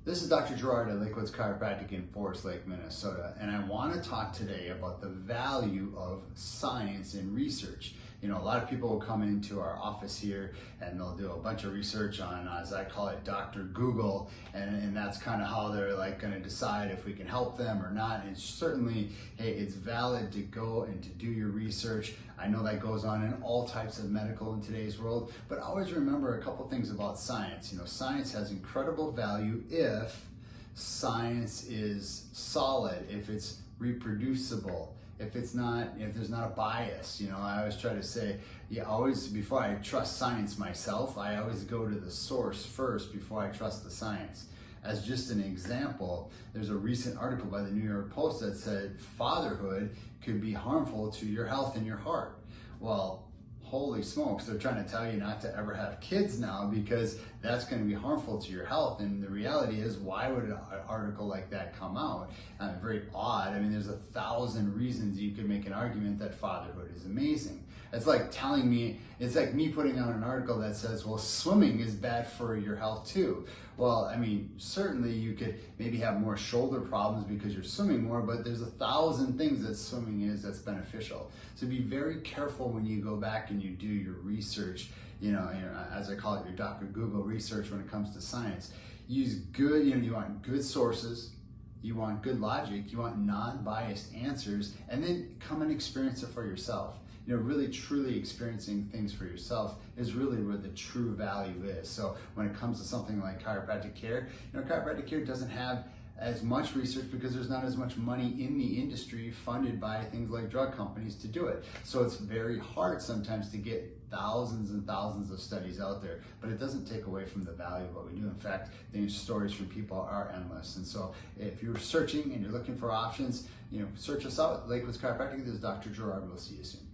This is Dr. Gerard at Lakewood's Chiropractic in Forest Lake, Minnesota, and I want to talk today about the value of science in research. You know, a lot of people will come into our office here and they'll do a bunch of research on, as I call it, Dr. Google, and that's kind of how they're like going to decide if we can help them or not. And certainly, hey, it's valid to go and to do your research. I know that goes on in all types of medical in today's world, but always remember a couple things about science. You know, science has incredible value if science is solid, if it's reproducible, if there's not a bias. You know, I always try to say, before I trust science myself, I always go to the source first before I trust the science. As just an example, there's a recent article by the New York Post that said fatherhood could be harmful to your health and your heart. Well, holy smokes, they're trying to tell you not to ever have kids now because that's going to be harmful to your health. And the reality is, why would an article like that come out? Very odd. I mean, there's 1,000 reasons you could make an argument that fatherhood is amazing. It's like me putting out an article that says, well, swimming is bad for your health too. Well, I mean, certainly you could maybe have more shoulder problems because you're swimming more, but there's 1,000 things that swimming is that's beneficial. So be very careful when you go back and you do your research, as I call it, your Dr. Google research when it comes to science. Use good, you want good sources, you want good logic, you want non-biased answers, and then come and experience it for yourself. You know, really truly experiencing things for yourself is really where the true value is. So when it comes to something like chiropractic care, chiropractic care doesn't have as much research because there's not as much money in the industry funded by things like drug companies to do it. So it's very hard sometimes to get thousands and thousands of studies out there, but it doesn't take away from the value of what we do. In fact, the stories from people are endless. And so if you're searching and you're looking for options, search us out. Lakewood's Chiropractic. This is Dr. Gerard. We'll see you soon.